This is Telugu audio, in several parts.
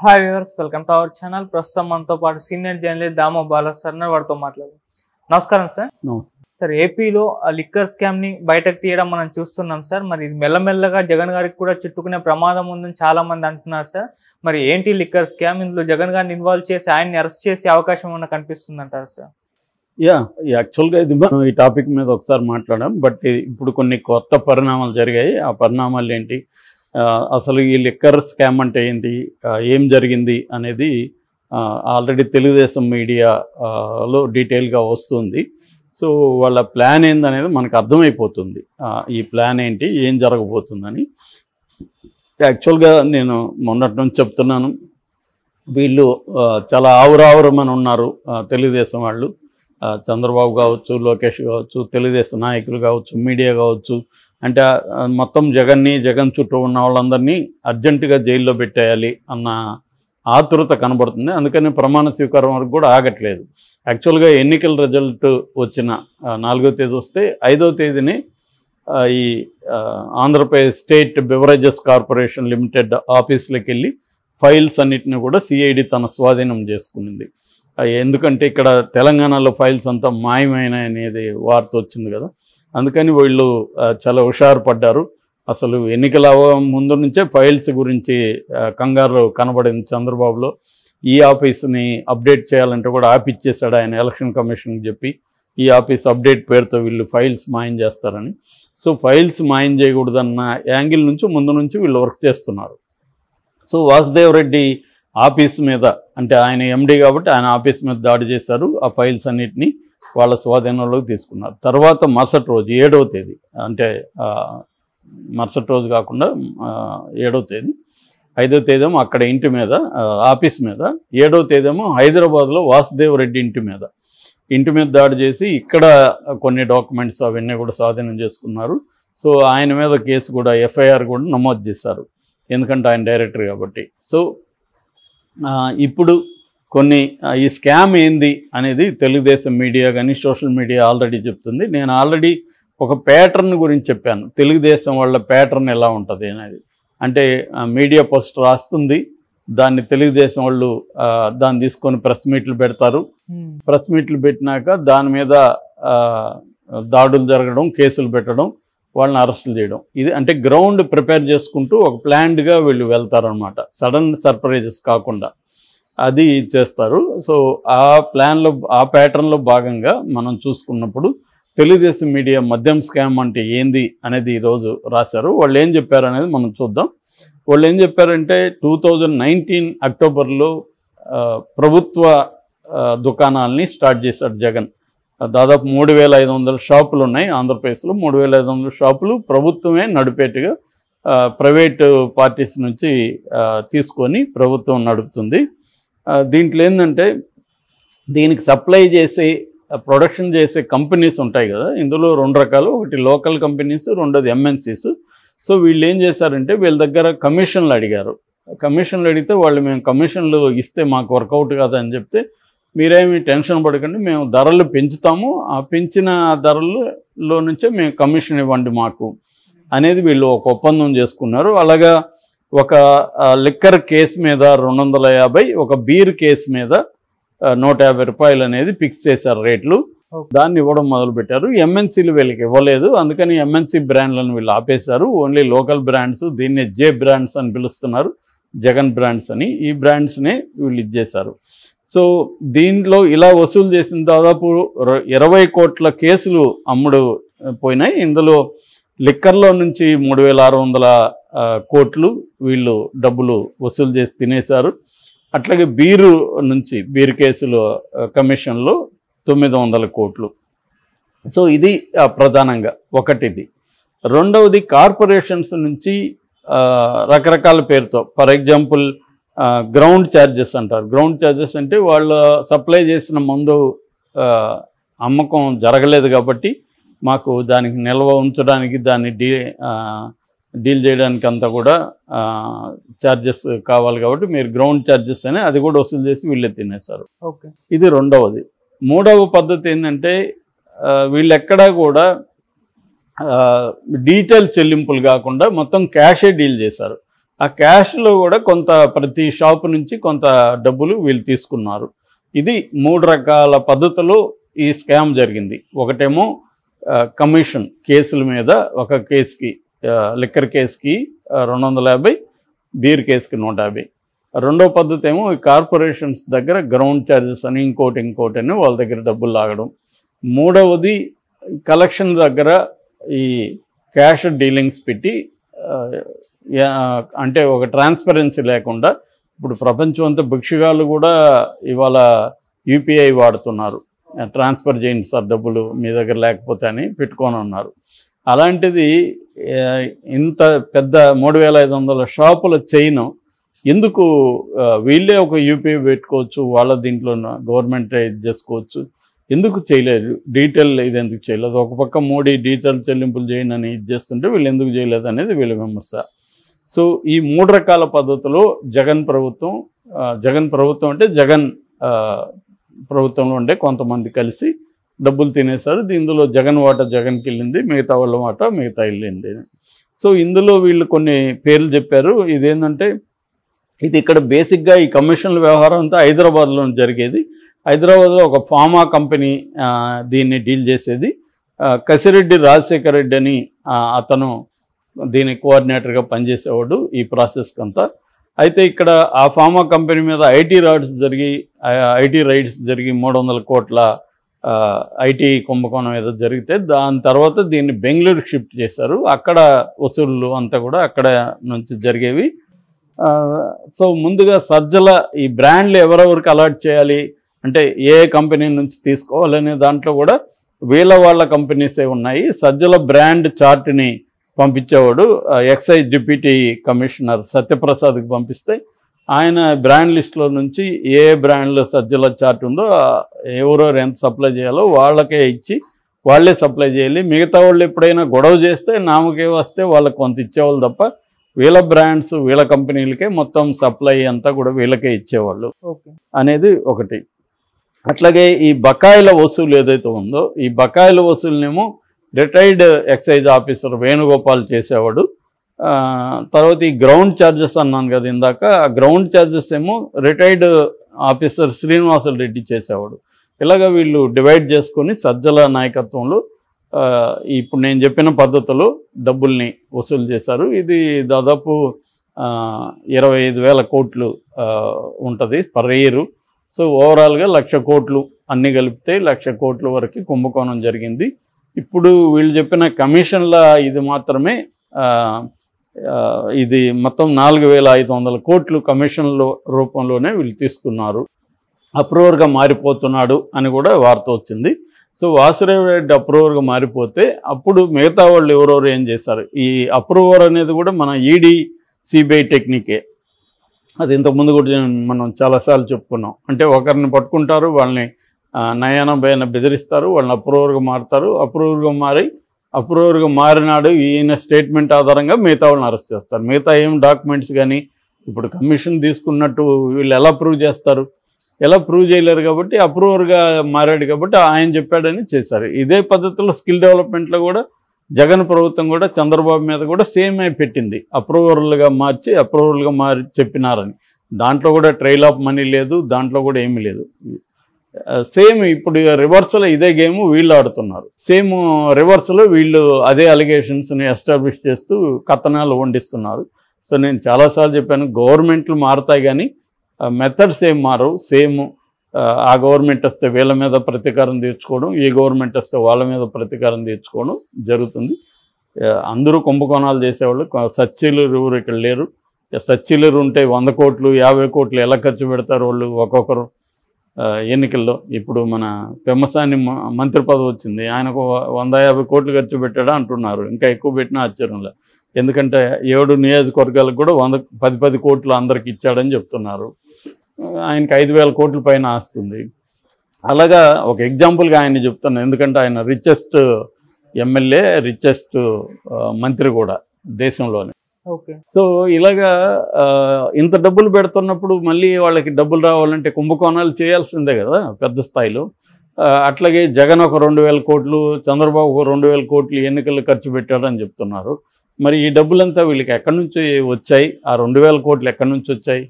Hi viewers, welcome to our channel. ప్రస్తుతం మనతో పాటు senior journalist Damoh Bala sir వారితో మాట్లాడారు. నమస్కారం సార్. సార్, ఏపీలో ఆ లిక్కర్ స్కామ్ ని బయటకు తీయడం మనం చూస్తున్నాం సార్. మరి ఇది మెల్లమెల్లగా జగన్ గారికి కూడా చుట్టుకునే ప్రమాదం ఉందని చాలా మంది అంటున్నారు సార్. మరి ఏంటి లిక్కర్ స్కామ్? ఇందులో జగన్ గారిని ఇన్వాల్వ్ చేసి ఆయన్ని అరెస్ట్ చేసే అవకాశం ఏమైనా కనిపిస్తుంది అంటారు సార్? యాక్చువల్గా ఇది మనం ఈ టాపిక్ మీద ఒకసారి మాట్లాడాం. బట్ ఇప్పుడు కొన్ని కొత్త పరిణామాలు జరిగాయి. ఆ పరిణామాలు ఏంటి, అసలు ఈ లిక్కర్ స్కామ్ అంటే ఏంటి, ఏం జరిగింది అనేది ఆల్రెడీ తెలుగుదేశం మీడియాలో డీటెయిల్గా వస్తుంది. సో వాళ్ళ ప్లాన్ ఏందనేది మనకు అర్థమైపోతుంది. ఈ ప్లాన్ ఏంటి, ఏం జరగబోతుందని. యాక్చువల్గా నేను మొన్నటి నుంచి చెప్తున్నాను, వీళ్ళు చాలా ఆవురావురమని ఉన్నారు. తెలుగుదేశం వాళ్ళు, చంద్రబాబు కావచ్చు, లోకేష్ కావచ్చు, తెలుగుదేశం నాయకులు కావచ్చు, మీడియా కావచ్చు, అంటే మొత్తం జగన్ చుట్టూ ఉన్న వాళ్ళందరినీ అర్జెంటుగా జైల్లో పెట్టేయాలి అన్న ఆతురత కనబడుతుంది. అందుకని ప్రమాణ స్వీకారం వరకు కూడా ఆగట్లేదు. యాక్చువల్గా ఎన్నికల రిజల్ట్ వచ్చిన 4వ తేదీ వస్తే 5వ తేదీని ఈ Andhra Pradesh state beverages corporation limited ఆఫీసులకు వెళ్ళి ఫైల్స్ అన్నిటిని కూడా సిఐడి తన స్వాధీనం చేసుకునింది. ఎందుకంటే ఇక్కడ తెలంగాణలో ఫైల్స్ అంతా మాయమైన అనేది వార్త వచ్చింది కదా. అందుకని వీళ్ళు చాలా హుషారు పడ్డారు. అసలు ఎన్నికల ముందు నుంచే ఫైల్స్ గురించి కంగారు కనబడింది చంద్రబాబులో. ఈ ఆఫీస్ని అప్డేట్ చేయాలంటే కూడా ఆపిచ్చేశాడు ఆయన ఎలక్షన్ కమిషన్కి చెప్పి. ఈ ఆఫీస్ అప్డేట్ పేరుతో వీళ్ళు ఫైల్స్ మాయం చేస్తారని. సో ఫైల్స్ మాయం చేయకూడదన్న యాంగిల్ నుంచి ముందు నుంచి వీళ్ళు వర్క్ చేస్తున్నారు. సో వాసుదేవ్ రెడ్డి ఆఫీస్ మీద, అంటే ఆయన ఎండీ కాబట్టి ఆయన ఆఫీస్ మీద దాడి చేశారు. ఆ ఫైల్స్ అన్నిటినీ వాళ్ళ స్వాధీనంలోకి తీసుకున్నారు. తర్వాత మరుసటి రోజు 7వ తేదీ, అంటే మరుసటి రోజు కాకుండా 7వ తేదీ, 5వ తేదీమో అక్కడ ఇంటి మీద, ఆఫీస్ మీద, 7వ తేదీమో హైదరాబాద్లో వాసుదేవ్ రెడ్డి ఇంటి మీద దాడి చేసి ఇక్కడ కొన్ని డాక్యుమెంట్స్ అవన్నీ కూడా స్వాధీనం చేసుకున్నారు. సో ఆయన మీద కేసు కూడా, ఎఫ్ఐఆర్ కూడా నమోదు చేశారు, ఎందుకంటే ఆయన డైరెక్టర్ కాబట్టి. సో ఇప్పుడు కొన్ని ఈ స్కామ్ ఏంది అనేది తెలుగుదేశం మీడియా కానీ సోషల్ మీడియా ఆల్రెడీ చెప్తుంది. నేను ఆల్రెడీ ఒక ప్యాటర్న్ గురించి చెప్పాను. తెలుగుదేశం వాళ్ళ ప్యాటర్న్ ఎలా ఉంటుంది అనేది, అంటే మీడియా పోస్ట్ రాస్తుంది, దాన్ని తెలుగుదేశం వాళ్ళు దాన్ని తీసుకొని ప్రెస్ మీట్లు పెడతారు. ప్రెస్ మీట్లు పెట్టినాక దాని మీద దాడులు జరగడం, కేసులు పెట్టడం, వాళ్ళని అరెస్టులు చేయడం. ఇది అంటే గ్రౌండ్ ప్రిపేర్ చేసుకుంటూ ఒక ప్లాన్డ్గా వీళ్ళు వెళ్తారనమాట. సడన్ సర్ప్రైజెస్ కాకుండా అది చేస్తారు. సో ఆ ప్లాన్లో, ఆ ప్యాటర్న్లో భాగంగా మనం చూసుకున్నప్పుడు తెలుగుదేశం మీడియా మద్యం స్కామ్ అంటే ఏంది అనేది ఈరోజు రాశారు. వాళ్ళు ఏం చెప్పారు అనేది మనం చూద్దాం. వాళ్ళు ఏం చెప్పారంటే 2019 అక్టోబర్లో ప్రభుత్వ దుకాణాలని స్టార్ట్ చేశాడు జగన్. దాదాపు 3500 షాపులు ఉన్నాయి ఆంధ్రప్రదేశ్లో. 3500 షాపులు ప్రభుత్వమే నడిపేట్టుగా ప్రైవేటు పార్టీస్ నుంచి తీసుకొని ప్రభుత్వం నడుపుతుంది. దీంట్లో ఏంటంటే దీనికి సప్లై చేసే, ప్రొడక్షన్ చేసే కంపెనీస్ ఉంటాయి కదా. ఇందులో 2 రకాలు, ఒకటి లోకల్ కంపెనీస్, రెండోది ఎంఎన్సీస్. సో వీళ్ళు ఏం చేశారంటే వీళ్ళ దగ్గర కమిషన్లు అడిగారు. కమిషన్లు అడిగితే వాళ్ళు, మేము కమిషన్లు ఇస్తే మాకు వర్కౌట్ కాదని చెప్తే, మీరేమి టెన్షన్ పడకండి, మేము ధరలు పెంచుతాము, ఆ పెంచిన ధరల్లో నుంచే మేము కమిషన్ ఇవ్వండి మాకు అనేది వీళ్ళు ఒక ఒప్పందం చేసుకున్నారు. అలాగా ఒక లిక్కర్ కేసు మీద 250, ఒక బీర్ కేసు మీద 150 రూపాయలు అనేది ఫిక్స్ చేశారు రేట్లు. దాన్ని ఇవ్వడం మొదలుపెట్టారు. ఎంఎన్సీలు వీళ్ళకి ఇవ్వలేదు. అందుకని ఎంఎన్సీ బ్రాండ్లను వీళ్ళు ఆపేశారు. ఓన్లీ లోకల్ బ్రాండ్స్, దీన్నే జే బ్రాండ్స్ అని పిలుస్తున్నారు, జగన్ బ్రాండ్స్ అని. ఈ బ్రాండ్స్నే వీళ్ళు ఇచ్చేశారు. సో దీంట్లో ఇలా వసూలు చేసిన దాదాపు 20 కోట్ల కేసులు అమ్ముడు పోయినాయి. ఇందులో లిక్కర్లో నుంచి 3600 కోట్లు వీళ్ళు డబ్బులు వసూలు చేసి తినేశారు. అట్లాగే బీరు నుంచి, బీరు కేసులు కమిషన్లో 900 కోట్లు. సో ఇది ప్రధానంగా ఒకటిది. రెండవది కార్పొరేషన్స్ నుంచి రకరకాల పేరుతో, ఫర్ ఎగ్జాంపుల్ గ్రౌండ్ ఛార్జెస్ అంటారు. గ్రౌండ్ ఛార్జెస్ అంటే వాళ్ళు సప్లై చేసిన మందు అమ్మకం జరగలేదు కాబట్టి మాకు దానికి నిల్వ ఉంచడానికి, దాన్ని డీల్ చేయడానికి అంతా కూడా ఛార్జెస్ కావాలి కాబట్టి మీరు గ్రౌండ్ ఛార్జెస్ అని అది కూడా వసూలు చేసి వీళ్ళే తినేశారు. ఓకే, ఇది రెండవది. మూడవ పద్ధతి ఏంటంటే వీళ్ళెక్కడా కూడా డీటెయిల్ చెల్లింపులు కాకుండా మొత్తం క్యాషే డీల్ చేశారు. ఆ క్యాష్లో కూడా కొంత ప్రతి షాపు నుంచి కొంత డబ్బులు వీళ్ళు తీసుకున్నారు. ఇది 3 రకాల పద్ధతులు ఈ స్కామ్ జరిగింది. ఒకటేమో కమిషన్ కేసుల మీద, ఒక కేసుకి లిక్కర్ కేసుకి 250, బీర్ కేసుకి 150. రెండో పద్ధతి ఏమో ఈ కార్పొరేషన్స్ దగ్గర గ్రౌండ్ ఛార్జెస్ అని ఇంకోటి అని వాళ్ళ దగ్గర డబ్బులు లాగడం. మూడవది కలెక్షన్ దగ్గర ఈ క్యాష్ డీలింగ్స్ పెట్టి అంటే ఒక ట్రాన్స్పరెన్సీ లేకుండా, ఇప్పుడు ప్రపంచం అంతా భిక్షగాళ్ళు కూడా ఇవాళ యూపీఐ వాడుతున్నారు, ట్రాన్స్ఫర్ చేయండి సార్ డబ్బులు మీ దగ్గర లేకపోతే అని పెట్టుకొని ఉన్నారు. అలాంటిది ఇంత పెద్ద 3500 షాపుల చైన్ ఎందుకు వీళ్ళే ఒక యూపీఐ పెట్టుకోవచ్చు, వాళ్ళ దీంట్లో గవర్నమెంట్ ఇది చేసుకోవచ్చు, ఎందుకు చేయలేదు? డీటెయిల్ ఇది ఎందుకు చేయలేదు? ఒక పక్క మోడీ డీటెయిల్ చెల్లింపులు చేయండి అని ఇది చేస్తుంటే వీళ్ళు ఎందుకు చేయలేదు అనేది వీళ్ళ విమర్శ. సో ఈ 3 రకాల పద్ధతులు జగన్ ప్రభుత్వం అంటే జగన్ ప్రభుత్వంలో ఉండే కొంతమంది కలిసి డబ్బులు తినేశారు. ఇందులో జగన్ వాటా జగన్కి వెళ్ళింది, మిగతా వాళ్ళ వాటా మిగతా వెళ్ళింది. సో ఇందులో వీళ్ళు కొన్ని పేర్లు చెప్పారు. ఇదేంటంటే ఇది ఇక్కడ బేసిక్గా ఈ కమిషన్ల వ్యవహారం అంతా హైదరాబాద్లో జరిగేది. హైదరాబాద్లో ఒక ఫార్మా కంపెనీ దీన్ని డీల్ చేసేది. కసిరెడ్డి రాజశేఖర్ రెడ్డి అని అతను దీని కోఆర్డినేటర్గా పనిచేసేవాడు ఈ ప్రాసెస్కి అంతా. అయితే ఇక్కడ ఆ ఫార్మా కంపెనీ మీద ఐటీ రైడ్స్ జరిగి 300 కోట్ల ఐటీ కుంభకోణం ఏదో జరిగితే దాని తర్వాత దీన్ని బెంగళూరుకి షిఫ్ట్ చేశారు. అక్కడ వసూళ్ళు అంతా కూడా అక్కడ నుంచి జరిగేవి. సో ముందుగా సజ్జల ఈ బ్రాండ్లు ఎవరెవరికి అలాట్ చేయాలి అంటే ఏ కంపెనీ నుంచి తీసుకోవాలనే దాంట్లో కూడా వాళ్ళ కంపెనీసే ఉన్నాయి. సజ్జల బ్రాండ్ చార్ట్ని పంపించేవాడు ఎక్సైజ్ డిప్యూటీ కమిషనర్ సత్యప్రసాద్కి పంపిస్తే ఆయన బ్రాండ్ లిస్టులో నుంచి ఏ బ్రాండ్లో సజ్జల చార్ట్ ఉందో ఎవరెవరు ఎంత సప్లై చేయాలో వాళ్ళకే ఇచ్చి వాళ్ళే సప్లై చేయాలి. మిగతా వాళ్ళు ఎప్పుడైనా గొడవ చేస్తే నామకే వస్తే వాళ్ళకి కొంత ఇచ్చేవాళ్ళు తప్ప వీళ్ళ బ్రాండ్స్ వీళ్ళ కంపెనీలకే మొత్తం సప్లై అంతా కూడా వీళ్ళకే ఇచ్చేవాళ్ళు అనేది ఒకటి. అట్లాగే ఈ బకాయిల వసూలు ఏదైతే ఉందో ఈ బకాయిల వసూలునేమో రిటైర్డ్ ఎక్సైజ్ ఆఫీసర్ వేణుగోపాల్ చేసేవాడు. తర్వాత ఈ గ్రౌండ్ ఛార్జెస్ అన్నాను కదా ఇందాక, ఆ గ్రౌండ్ ఛార్జెస్ ఏమో రిటైర్డ్ ఆఫీసర్ శ్రీనివాసులు రెడ్డి చేసేవాడు. ఇలాగ వీళ్ళు డివైడ్ చేసుకొని సజ్జల నాయకత్వంలో ఇప్పుడు నేను చెప్పిన పద్ధతిలో డబ్బుల్ని వసూలు చేశారు. ఇది దాదాపు 25,000 కోట్లు ఉంటుంది పర్ ఇయర్. సో ఓవరాల్గా 1,00,000 కోట్లు అన్నీ కలిపితే 1,00,000 కోట్ల వరకు కుంభకోణం జరిగింది. ఇప్పుడు వీళ్ళు చెప్పిన కమిషన్ల ఇది మాత్రమే ఇది మొత్తం 4,500 కోట్లు కమిషన్ల రూపంలోనే వీళ్ళు తీసుకున్నారు. అప్రూవర్గా మారిపోతున్నాడు అని కూడా వార్త వచ్చింది. సో వాసుదేవ్ రెడ్డి అప్రూవర్గా మారిపోతే అప్పుడు మిగతా వాళ్ళు ఎవరెవరు ఏం చేశారు? ఈ అప్రూవర్ అనేది కూడా మన ఈడీ సిబిఐ టెక్నికే. అది ఇంతకుముందు కూడా మనం చాలాసార్లు చెప్పుకున్నాం. అంటే ఒకరిని పట్టుకుంటారు, వాళ్ళని నయాన భయాన బెదిరిస్తారు, వాళ్ళని అప్రూవర్గా మారుతారు. అప్రూవర్గా మారినాడు ఈయన స్టేట్మెంట్ ఆధారంగా మిగతా వాళ్ళని అరెస్ట్ చేస్తారు. మిగతా ఏం డాక్యుమెంట్స్ కానీ ఇప్పుడు కమిషన్ తీసుకున్నట్టు వీళ్ళు ఎలా ప్రూవ్ చేస్తారు? ఎలా ప్రూవ్ చేయలేరు. కాబట్టి అప్రూవర్గా మారాడు కాబట్టి ఆయన చెప్పాడని చేశారు. ఇదే పద్ధతిలో స్కిల్ డెవలప్మెంట్లో కూడా జగన్ ప్రభుత్వం కూడా చంద్రబాబు మీద కూడా సేమ్ అయి పెట్టింది. అప్రూవర్లుగా మారి చెప్పినారని. దాంట్లో కూడా ట్రైల్ ఆఫ్ మనీ లేదు, దాంట్లో కూడా ఏమీ లేదు. సేమ్ ఇప్పుడు రివర్స్లో ఇదే గేమ్ వీళ్ళు ఆడుతున్నారు. సేమ్ రివర్స్లో వీళ్ళు అదే అలిగేషన్స్ని ఎస్టాబ్లిష్ చేస్తూ కథనాలు వండిస్తున్నారు. సో నేను చాలాసార్లు చెప్పాను, గవర్నమెంట్లు మారుతాయి కానీ మెథడ్స్ ఏం మారవు. సేమ్ ఆ గవర్నమెంట్ వస్తే వీళ్ళ మీద ప్రతీకారం తీర్చుకోవడం, ఈ గవర్నమెంట్ వస్తే వాళ్ళ మీద ప్రతీకారం తీర్చుకోవడం జరుగుతుంది. అందరూ కుంభకోణాలు చేసేవాళ్ళు. సచ్చీలరు ఎవరు ఇక్కడ లేరు. సచ్చీలరు ఉంటే 100 కోట్లు 50 కోట్లు ఎలా ఖర్చు పెడతారు వాళ్ళు ఒక్కొక్కరు ఎన్నికల్లో. ఇప్పుడు మన పెమ్మసాని మంత్రి పదవి వచ్చింది, ఆయనకు 150 కోట్లు ఖర్చు పెట్టాడా అంటున్నారు. ఇంకా ఎక్కువ పెట్టినా ఆశ్చర్యంలో, ఎందుకంటే 7 నియోజకవర్గాలకు కూడా 10 కోట్లు అందరికి ఇచ్చాడని చెప్తున్నారు. ఆయనకి 5,000 కోట్ల పైన ఆస్తుంది. అలాగా ఒక ఎగ్జాంపుల్గా ఆయన చెప్తాను, ఎందుకంటే ఆయన రిచెస్ట్ ఎమ్మెల్యే, రిచెస్ట్ మంత్రి కూడా దేశంలోనే. సో ఇలాగా ఇంత డబ్బులు పెడుతున్నప్పుడు మళ్ళీ వాళ్ళకి డబ్బులు రావాలంటే కుంభకోణాలు చేయాల్సిందే కదా పెద్ద స్థాయిలో. అట్లాగే జగన్ ఒక 2,000 కోట్లు, చంద్రబాబు ఒక 2,000 కోట్లు ఎన్నికలు ఖర్చు పెట్టాడని చెప్తున్నారు. మరి ఈ డబ్బులంతా వీళ్ళకి ఎక్కడి నుంచి వచ్చాయి? ఆ 2000 కోట్లు ఎక్కడి నుంచి వచ్చాయి?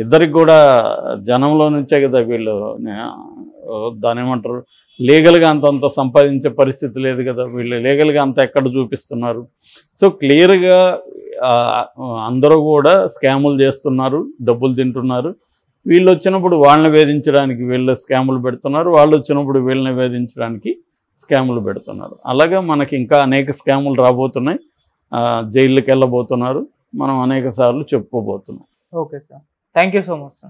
ఇద్దరికి కూడా జనంలో నుంచే కదా వీళ్ళు దాని ఏమంటారు, లీగల్గా అంతంత సంపాదించే పరిస్థితి లేదు కదా, వీళ్ళు లీగల్గా అంత ఎక్కడ చూపిస్తున్నారు? సో క్లియర్గా అందరూ కూడా స్కాములు చేస్తున్నారు, డబ్బులు తింటున్నారు. వీళ్ళు వచ్చినప్పుడు వాళ్ళని వేధించడానికి వీళ్ళు స్కాములు పెడుతున్నారు, వాళ్ళు వచ్చినప్పుడు వీళ్ళని వేధించడానికి స్కాములు పెడుతున్నారు. అలాగే మనకి ఇంకా అనేక స్కాములు రాబోతున్నాయి. జైళ్ళకి వెళ్ళబోతున్నారు, మనం అనేక సార్లు చెప్పుకోబోతున్నాం. Okay sir, thank you so much sir.